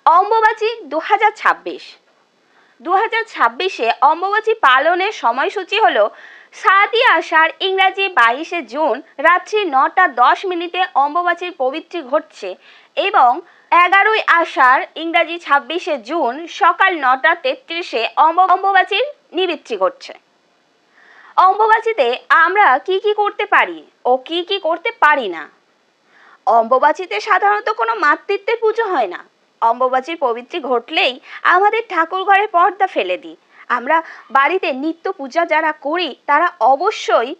অম্বুবাচী 2026 অম্বুবাচী পালনের সময়সূচি হলো 7ই আষাঢ় ইংরাজি 22শে জুন রাত্রি 9:10 অম্বুবাচীর পবিত্রী ঘটছে এবং 11ই আষাঢ় ইংরাজি 26শে জুন সকাল 9:33 অম্বুবাচীর নিবৃত্তি ঘটছে। অম্বুবাচীতে আমরা কি করতে পারি ও কি করতে পারি না। অম্বুবাচীতে সাধারণত কোনো মাতৃত্বের পুজো হয় না। অম্বুবাচীর পবিত্রী ঘটলেই আমাদের ঠাকুর ঘরে পর্দা ফেলে দিই। আমরা বাড়িতে নিত্য পূজা যারা করি তারা অবশ্যই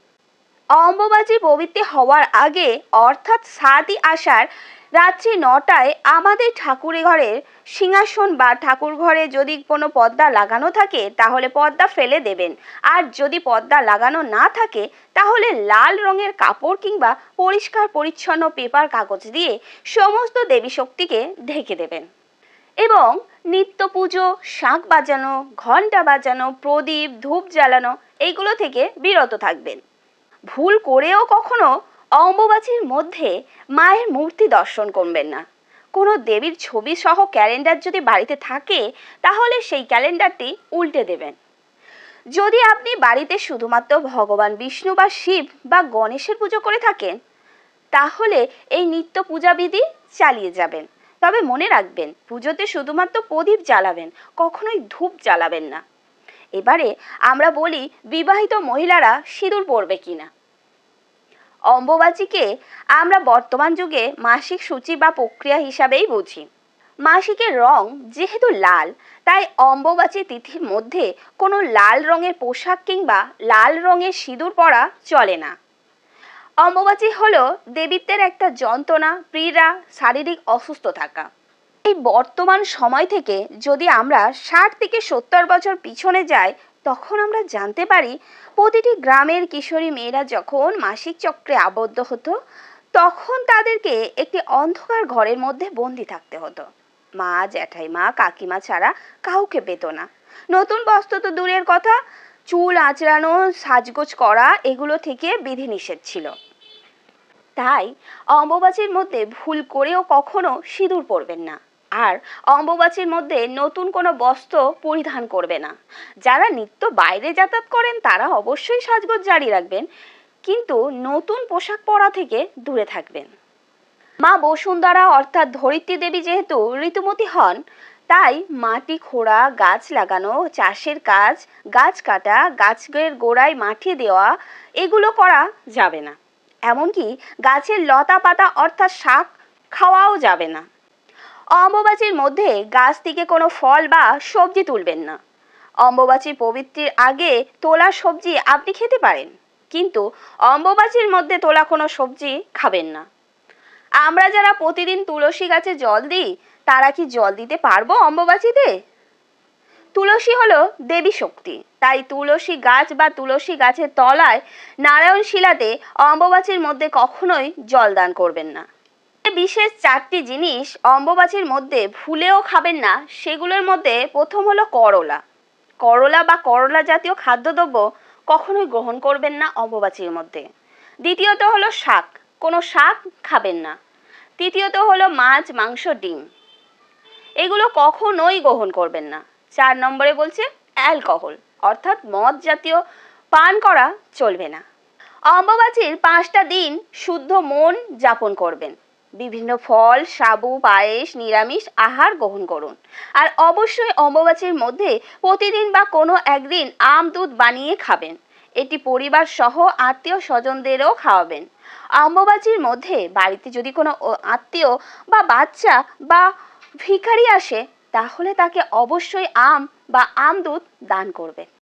অম্বুবাচী পবিত্রী হওয়ার আগে অর্থাৎ 7ই আষাঢ় রাত্রি 9টায় আমাদের ঠাকুর ঘরের সিংহাসন বা ঠাকুর ঘরে যদি কোনো পর্দা লাগানো থাকে তাহলে পর্দা ফেলে দেবেন, আর যদি পর্দা লাগানো না থাকে তাহলে লাল রঙের কাপড় কিংবা পরিষ্কার পরিচ্ছন্ন পেপার কাগজ দিয়ে সমস্ত দেবী শক্তিকে ঢেকে দেবেন এবং নিত্য পুজো, শাঁখ বাজানো, ঘণ্টা বাজানো, প্রদীপ, ধূপ জ্বালানো এইগুলো থেকে বিরত থাকবেন। ভুল করেও কখনো অম্বুবাচীর মধ্যে মায়ের মূর্তি দর্শন করবেন না। কোনো দেবীর ছবি সহ ক্যালেন্ডার যদি বাড়িতে থাকে তাহলে সেই ক্যালেন্ডারটি উল্টে দেবেন। যদি আপনি বাড়িতে শুধুমাত্র ভগবান বিষ্ণু বা শিব বা গণেশের পুজো করে থাকেন তাহলে এই নিত্য পূজাবিধি চালিয়ে যাবেন। তবে মনে রাখবেন, পুজোতে শুধুমাত্র প্রদীপ জ্বালাবেন, কখনোই ধূপ জ্বালাবেন না। এবারে আমরা বলি বিবাহিত মহিলারা সিঁদুর পরবে কিনা। অম্বুবাচীকে আমরা বর্তমান যুগে মাসিক সূচি বা প্রক্রিয়া হিসাবেই বুঝি। মাসিকের রং যেহেতু লাল, তাই অম্বুবাচী তিথির মধ্যে কোনো লাল রঙের পোশাক কিংবা লাল রঙের সিঁদুর পরা চলে না। অম্বুবাচী হলো দেবীত্বের একটা যন্ত্রণা, পীড়া, শারীরিক অসুস্থ থাকা। এই বর্তমান সময় থেকে যদি আমরা 60 থেকে 70 বছর পিছনে যাই তখন আমরা জানতে পারি প্রতিটি গ্রামের কিশোরী মেয়েরা যখন মাসিক চক্রে আবদ্ধ হতো তখন তাদেরকে একটি অন্ধকার ঘরের মধ্যে বন্দি থাকতে হতো। মা, জ্যাঠাইমা, কাকিমা ছাড়া কাউকে পেত না। নতুন বস্ত্র তো দূরের কথা, চুল আঁচড়ানো, সাজগোজ করা এগুলো থেকে বিধিনিষেধ ছিল। তাই অম্বুবাচীর মধ্যে ভুল করেও কখনো সিঁদুর পরবেন না, আর অম্বুবাচীর মধ্যে নতুন কোনো বস্ত্র পরিধান করবে না। যারা নিত্য বাইরে যাতায়াত করেন তারা অবশ্যই সাজগোজ জারি রাখবেন, কিন্তু নতুন পোশাক পরা থেকে দূরে থাকবেন। মা বসুন্ধরা অর্থাৎ ধরিত্রী দেবী যেহেতু ঋতুমতী হন, তাই মাটি খোঁড়া, গাছ লাগানো, চাষের কাজ, গাছ কাটা, গাছের গোড়ায় মাটি দেওয়া এগুলো করা যাবে না। এমনকি গাছের লতা পাতা অর্থাৎ শাক খাওয়াও যাবে না। অম্বুবাচীর মধ্যে গাছ থেকে কোনো ফল বা সবজি তুলবেন না। অম্বুবাচীর পবিত্রীর আগে তোলা সবজি আপনি খেতে পারেন, কিন্তু অম্বুবাচীর মধ্যে তোলা কোনো সবজি খাবেন না। আমরা যারা প্রতিদিন তুলসী গাছে জল দিই তারা কি জল দিতে পারবো অম্বুবাচীতে? তুলসী হলো দেবী শক্তি, তাই তুলসী গাছ বা তুলসী গাছের তলায় নারায়ণ শিলাতে অম্বুবাচীর মধ্যে কখনোই জল দান করবেন না। বিশেষ 4টি জিনিস অম্বুবাচীর মধ্যে ভুলেও খাবেন না। সেগুলোর মধ্যে প্রথম হলো করলা বা করলা জাতীয় খাদ্যদ্রব্য কখনোই গ্রহণ করবেন না অম্বুবাচীর মধ্যে। দ্বিতীয়ত হলো শাক, কোনো শাক খাবেন না। তৃতীয়ত হলো মাছ, মাংস, ডিম এগুলো কখনোই গ্রহণ করবেন না। 4 নম্বরে বলছে অ্যালকোহল অর্থাৎ মদ জাতীয় পান করা চলবে না। অম্বুবাচীর 5টা দিন শুদ্ধ মন যাপন করবেন। বিভিন্ন ফল, সাবু, পায়েস, নিরামিষ আহার গ্রহণ করুন। আর অবশ্যই অম্বুবাচীর মধ্যে প্রতিদিন বা কোনো একদিন আম দুধ বানিয়ে খাবেন। এটি পরিবার সহ আত্মীয় স্বজনদেরও খাওয়াবেন। অম্বুবাচীর মধ্যে বাড়িতে যদি কোনো আত্মীয় বা বাচ্চা বা ভিখারি আসে তাহলে তাকে অবশ্যই আম বা আম দুধ দান করবেন।